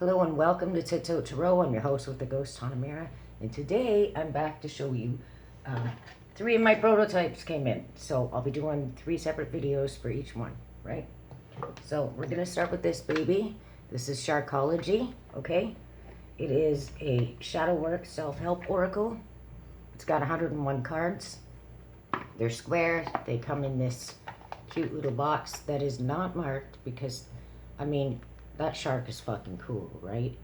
Hello and welcome to TanahmeraTarot. I'm your host with the ghost Tanahmera, and today I'm back to show you 3 of my prototypes came in. So I'll be doing 3 separate videos for each one, right? So we're gonna start with this baby. This is Sharkology, okay? It is a shadow work self-help oracle. It's got 101 cards. They're square. They come in this cute little box that is not marked because, I mean, that shark is fucking cool, right?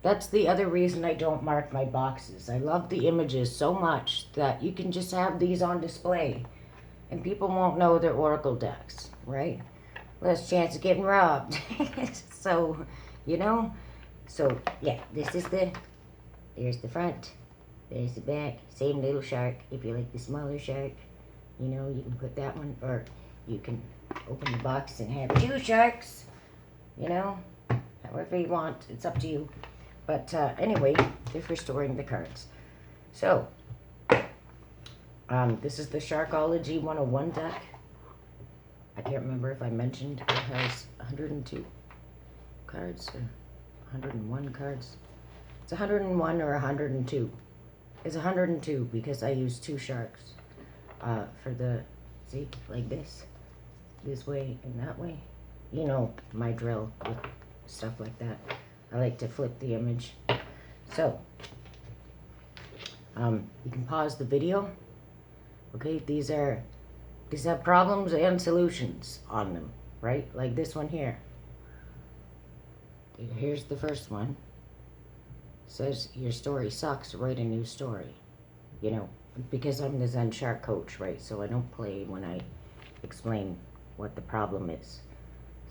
That's the other reason I don't mark my boxes. I love the images so much that you can just have these on display and people won't know they're oracle decks, right? Less chance of getting robbed. So, you know? So, yeah, there's the front, there's the back. Same little shark. If you like the smaller shark, you know, you can put that one, or you can open the box and have 2 sharks, you know? However you want, it's up to you. But anyway, they're for storing the cards. So, this is the Sharkology 101 deck. I can't remember if I mentioned it has 102 cards or 101 cards. It's 101 or 102. It's 102 because I use 2 sharks for the, see, like this way and that way. You know my drill with stuff like that. I like to flip the image. So, you can pause the video. Okay, these have problems and solutions on them, right? Like this one here. Here's the first one. It says your story sucks, write a new story. You know, because I'm the Zen Shark coach, right? So I don't play when I explain what the problem is.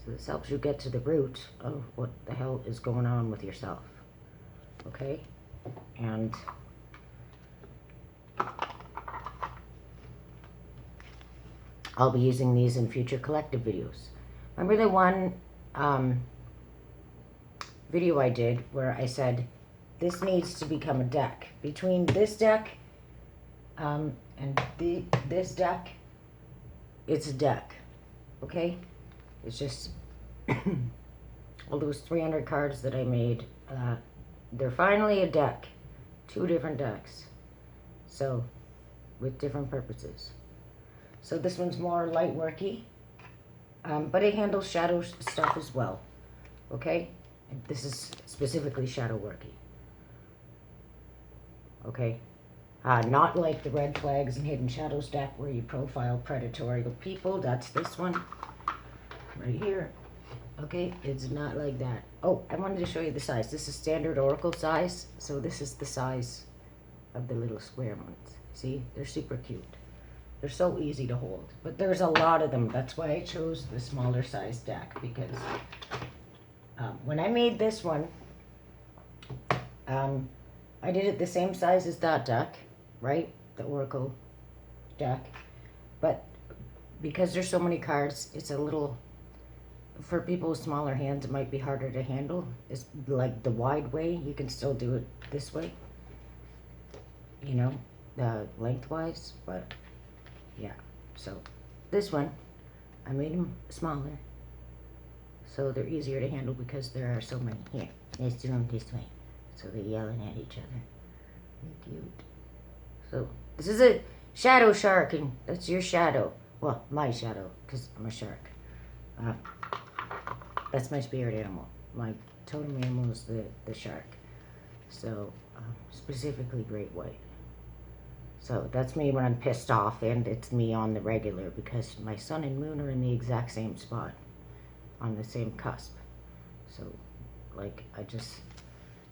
So this helps you get to the root of what the hell is going on with yourself. Okay? And I'll be using these in future collective videos. Remember the one video I did where I said this needs to become a deck. Between this deck and this deck, it's a deck. Okay? It's just all those 300 cards that I made, they're finally a deck. 2 different decks. So, with different purposes. So this one's more light worky, but it handles shadow stuff as well. Okay? And this is specifically shadow worky. Okay? Not like the red flags and hidden shadows deck where you profile predatory people. That's this one. Right here. Okay, it's not like that. Oh, I wanted to show you the size. This is standard oracle size. So this is the size of the little square ones. See, they're super cute. They're so easy to hold. But there's a lot of them. That's why I chose the smaller size deck. Because when I made this one, I did it the same size as that deck, right? The oracle deck. But because there's so many cards, it's a little... For people with smaller hands, it might be harder to handle. It's like the wide way. You can still do it this way, you know, lengthwise. But yeah, so this one, I made them smaller, so they're easier to handle because there are so many. Here, let's do them this way, so they're yelling at each other. They're cute. So this is a shadow shark, and that's your shadow. Well, my shadow, because I'm a shark. That's my spirit animal. My totem animal is the shark. So, specifically great white. So that's me when I'm pissed off, and it's me on the regular because my sun and moon are in the exact same spot, on the same cusp. So, like, I just,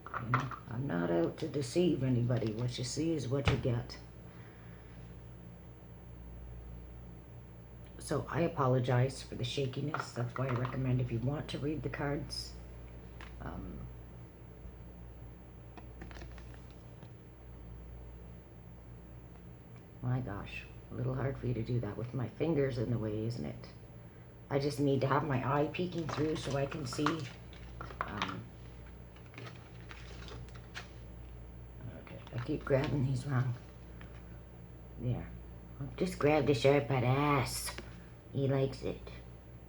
you know, I'm not out to deceive anybody. What you see is what you get. So I apologize for the shakiness. That's why I recommend if you want to read the cards, my gosh, a little hard for you to do that with my fingers in the way, isn't it? I just need to have my eye peeking through so I can see. Okay, I keep grabbing these wrong. There. Just grab the sharp at ass. He likes it.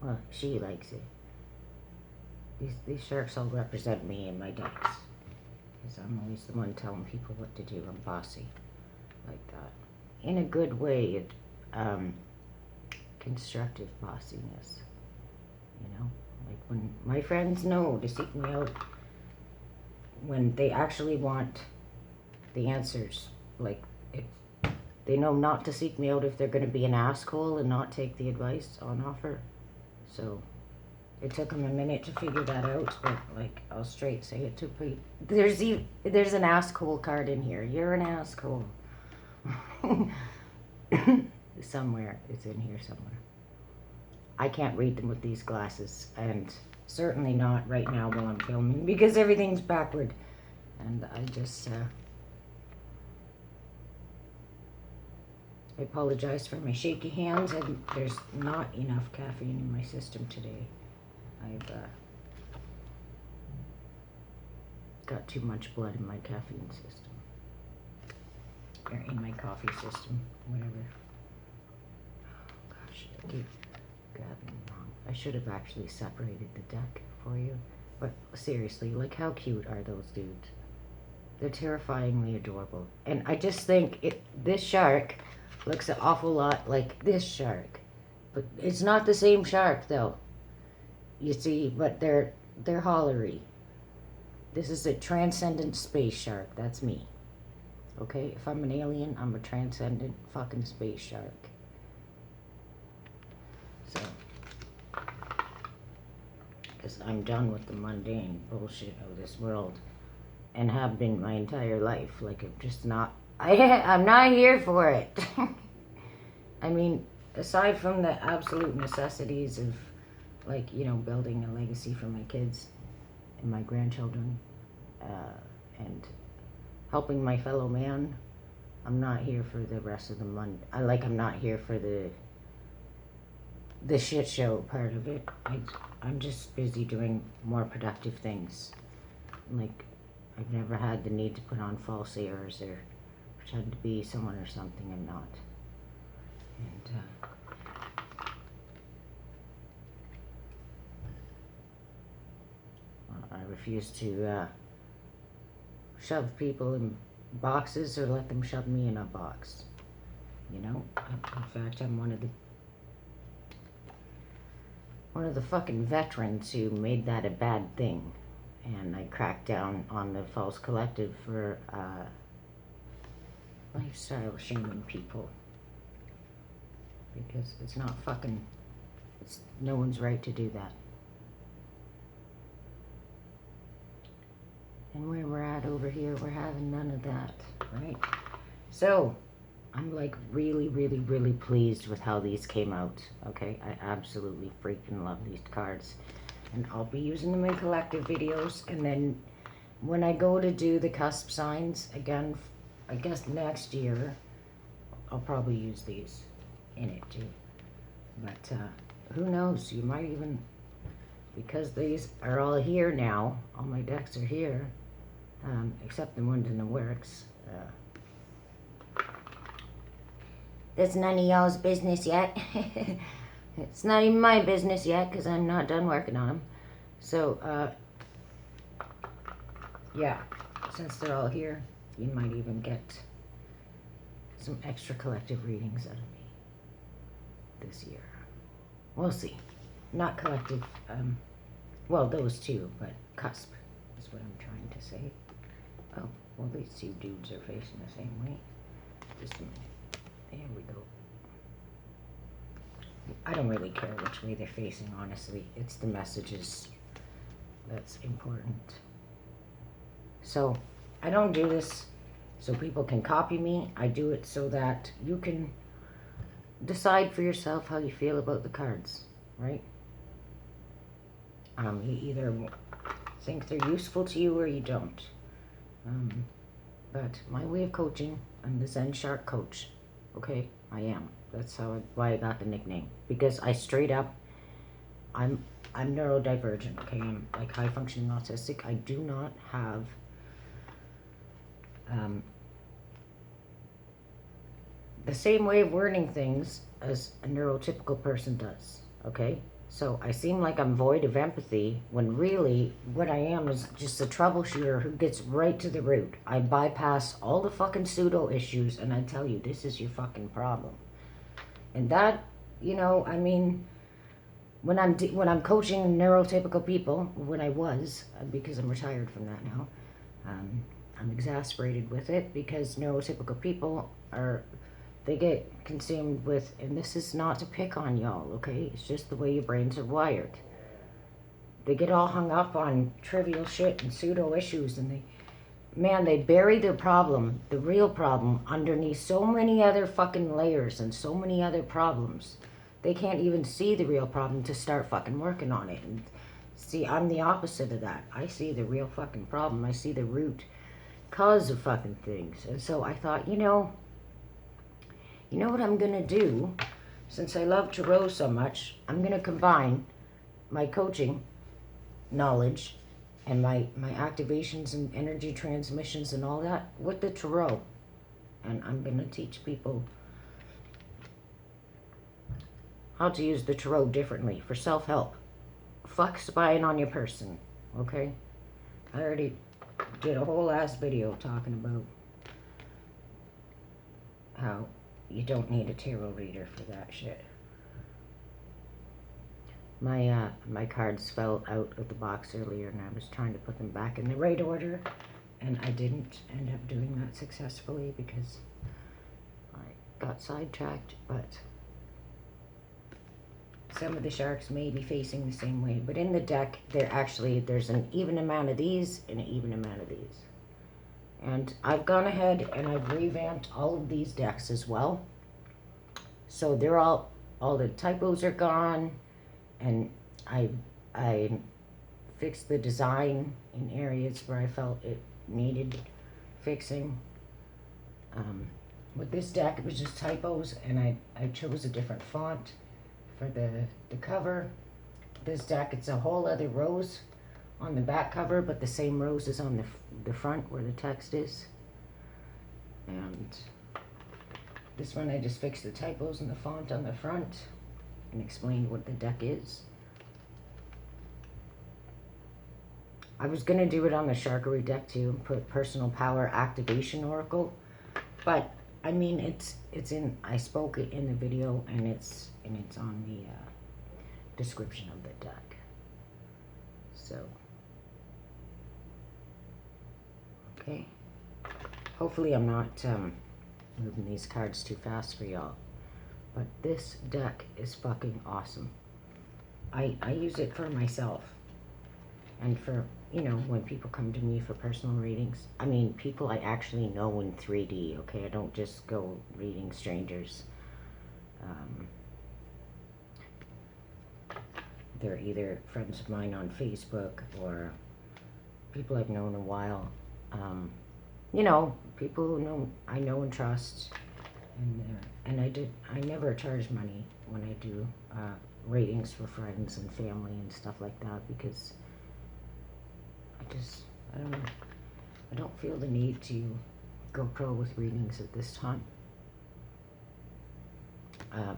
Well, she likes it. These sharks all represent me and my decks. Because I'm always the one telling people what to do. I'm bossy. Like that. In a good way. Constructive bossiness. You know? Like when my friends know to seek me out when they actually want the answers. Like, if they know not to seek me out if they're going to be an asshole and not take the advice on offer. So it took them a minute to figure that out, but like I'll straight say it to people. There's an asshole card in here. You're an asshole. Somewhere it's in here somewhere. I can't read them with these glasses, and certainly not right now while I'm filming because everything's backward, and I just I apologize for my shaky hands, and there's not enough caffeine in my system today. I've got too much blood in my caffeine system, or in my coffee system, whatever. Oh gosh, I keep grabbing it wrong. I should have actually separated the deck for you, but seriously, like how cute are those dudes? They're terrifyingly adorable, and I just think this shark looks an awful lot like this shark, but it's not the same shark though. You see, but they're hollery. This is a transcendent space shark. That's me. Okay, if I'm an alien, I'm a transcendent fucking space shark. So, because I'm done with the mundane bullshit of this world, and have been my entire life. Like, I'm just not. I'm not here for it. I mean, aside from the absolute necessities of, like, you know, building a legacy for my kids and my grandchildren, and helping my fellow man, I'm not here for the rest of the month. I'm not here for the shit show part of it. I'm just busy doing more productive things. Like, I've never had the need to put on false airs or pretend to be someone or something I'm not. And I refuse to shove people in boxes or let them shove me in a box. You know? In fact, I'm one of the fucking veterans who made that a bad thing. And I cracked down on the false collective for lifestyle shaming people. Because it's not fucking, it's no one's right to do that. And where we're at over here, we're having none of that, right? So, I'm like really, really, really pleased with how these came out, okay? I absolutely freaking love these cards. And I'll be using them in collective videos, and then when I go to do the cusp signs, again, I guess next year, I'll probably use these in it too. But who knows, you might even, because these are all here now, all my decks are here, except the ones in the works. That's none of y'all's business yet. It's not even my business yet, because I'm not done working on them. So, yeah, since they're all here, you might even get some extra collective readings out of me this year. We'll see. Not collective, well, those two, but cusp is what I'm trying to say. Oh, well, these two dudes are facing the same way. Just a minute. There we go. I don't really care which way they're facing, honestly. It's the messages that's important. So, I don't do this so people can copy me. I do it so that you can decide for yourself how you feel about the cards, right? You either think they're useful to you or you don't. But my way of coaching, I'm the Zen Shark Coach. Okay, I am. That's why I got the nickname. Because I straight up, I'm neurodivergent. Okay, I'm like high functioning autistic. I do not have the same way of learning things as a neurotypical person does. Okay, So I seem like I'm void of empathy when really what I am is just a troubleshooter who gets right to the root. I bypass all the fucking pseudo issues and I tell you, this is your fucking problem. And that, you know, I mean, when I'm coaching neurotypical people, when I was, because I'm retired from that now, I'm exasperated with it because neurotypical people they get consumed with, and this is not to pick on y'all, okay? It's just the way your brains are wired. They get all hung up on trivial shit and pseudo issues, and they bury their problem, the real problem, underneath so many other fucking layers and so many other problems. They can't even see the real problem to start fucking working on it. And see, I'm the opposite of that. I see the real fucking problem. I see the root cause of fucking things. And so I thought, you know what I'm gonna do, since I love Tarot so much, I'm gonna combine my coaching knowledge and my activations and energy transmissions and all that with the Tarot. And I'm gonna teach people how to use the Tarot differently for self-help. Fuck spying on your person, okay? I already did a whole ass video talking about how you don't need a tarot reader for that shit. My cards fell out of the box earlier and I was trying to put them back in the right order and I didn't end up doing that successfully because I got sidetracked, but some of the sharks may be facing the same way. But in the deck, there's an even amount of these and an even amount of these. And I've gone ahead and I've revamped all of these decks as well. So they're all the typos are gone, and I fixed the design in areas where I felt it needed fixing. With this deck, it was just typos, and I chose a different font for the cover. This deck, it's a whole other rose on the back cover, but the same rose is on the front where the text is. And this one I just fixed the typos in the font on the front and explained what the deck is. I was going to do it on the Sharkology deck too and put Personal Power Activation Oracle, but I mean I spoke it in the video and it's on the description of the deck. So okay, hopefully I'm not moving these cards too fast for y'all, but this deck is fucking awesome. I use it for myself and for, you know, when people come to me for personal readings. I mean, people I actually know in 3D, okay? I don't just go reading strangers. They're either friends of mine on Facebook or people I've known a while. You know, people who I know and trust, and I never charge money when I do readings for friends and family and stuff like that, because I don't know, I don't feel the need to go pro with readings at this time.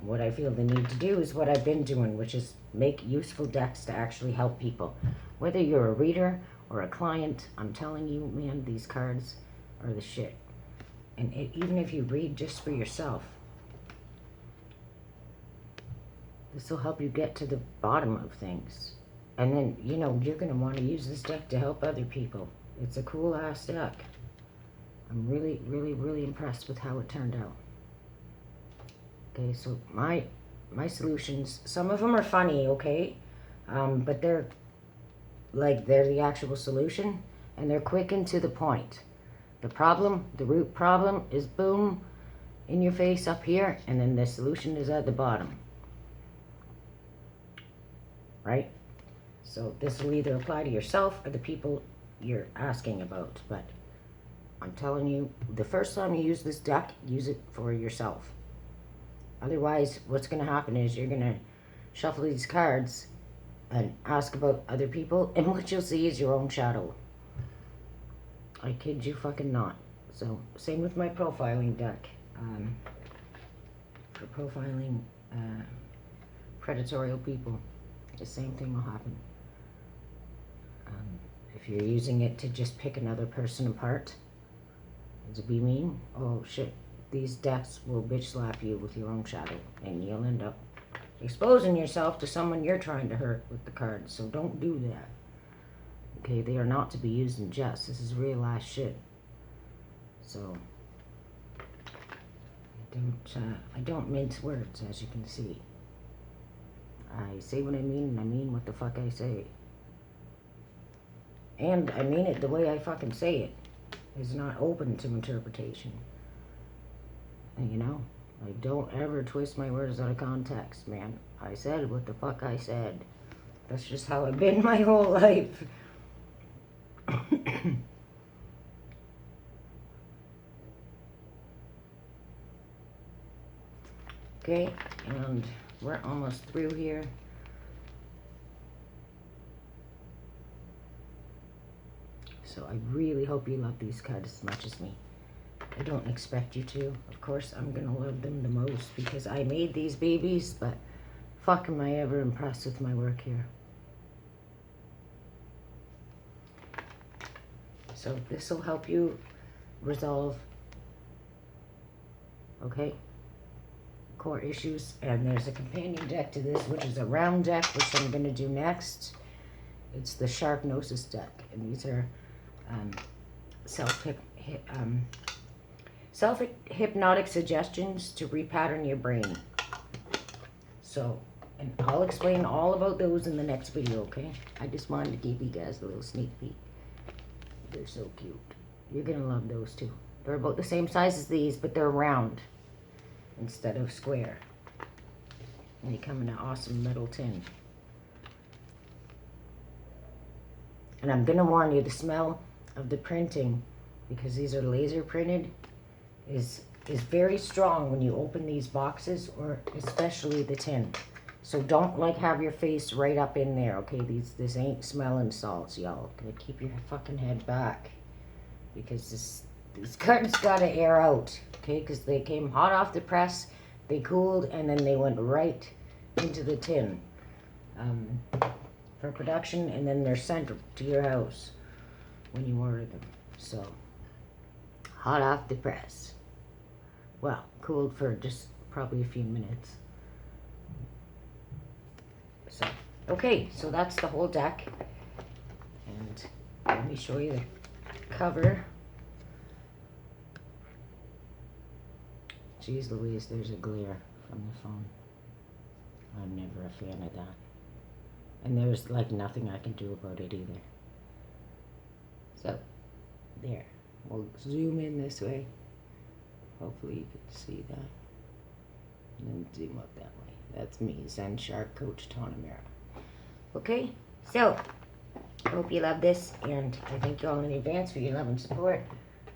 What I feel the need to do is what I've been doing, which is make useful decks to actually help people. Whether you're a reader or a client, I'm telling you, man, these cards are the shit. And even if you read just for yourself, this will help you get to the bottom of things. And then, you know, you're going to want to use this deck to help other people. It's a cool ass deck. I'm really, really, really impressed with how it turned out. Okay, so my solutions, some of them are funny, okay? But they're the actual solution, and they're quick and to the point. The problem, the root problem, is boom, in your face up here, and then the solution is at the bottom. Right? So this will either apply to yourself or the people you're asking about, but I'm telling you, the first time you use this deck, use it for yourself. Otherwise, what's going to happen is you're going to shuffle these cards and ask about other people, and what you'll see is your own shadow. I kid you fucking not. So, same with my profiling deck. For profiling predatorial people. the same thing will happen. If you're using it to just pick another person apart, to be mean, oh shit, these decks will bitch slap you with your own shadow, and you'll end up exposing yourself to someone you're trying to hurt with the cards. So don't do that. Okay, they are not to be used in jest. This is real ass shit. So I don't mince words, as you can see. I say what I mean, and I mean what the fuck I say. And I mean it the way I fucking say it. It's not open to interpretation. And you know, I don't ever twist my words out of context, man. I said what the fuck I said. That's just how I've been my whole life. Okay, and we're almost through here. So I really hope you love these cards as much as me. I don't expect you to. Of course, I'm going to love them the most because I made these babies, but fuck am I ever impressed with my work here. So this will help you resolve, okay, core issues. And there's a companion deck to this, which is a round deck, which I'm going to do next. It's the Sharkology deck, and these are self-hypnotic suggestions to repattern your brain. So, and I'll explain all about those in the next video, okay? I just wanted to give you guys a little sneak peek. They're so cute. You're gonna love those too. They're about the same size as these, but they're round instead of square. And they come in an awesome metal tin. And I'm gonna warn you, the smell of the printing, because these are laser printed, is very strong when you open these boxes, or especially the tin. So don't like have your face right up in there, okay? This ain't smelling salts, y'all. Gonna keep your fucking head back, because these cards gotta air out, okay? Because they came hot off the press, they cooled, and then they went right into the tin for production, and then they're sent to your house when you order them. So hot off the press. Well, cooled for just probably a few minutes. So, okay, so that's the whole deck. And let me show you the cover. Jeez Louise, there's a glare from the phone. I'm never a fan of that. And there's like nothing I can do about it either. So, there. We'll zoom in this way. Hopefully you can see that. And then zoom up that way. That's me, Zen Shark Coach Tanahmera. Okay, so I hope you love this, and I thank you all in advance for your love and support.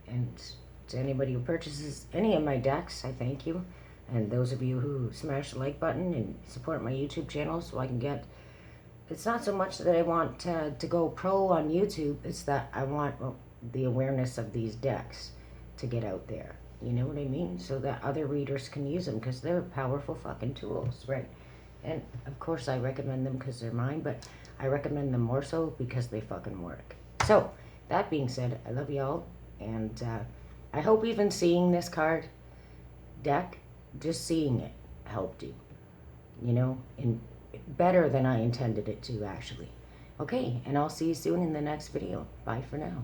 And to anybody who purchases any of my decks, I thank you. And those of you who smash the like button and support my YouTube channel so I can get... It's not so much that I want to go pro on YouTube, it's that I want the awareness of these decks to get out there. You know what I mean? So that other readers can use them, because they're powerful fucking tools, right? And of course I recommend them because they're mine, but I recommend them more so because they fucking work. So, that being said, I love y'all, and I hope even seeing this card deck, just seeing it helped you. You know, and better than I intended it to, actually. Okay, and I'll see you soon in the next video. Bye for now.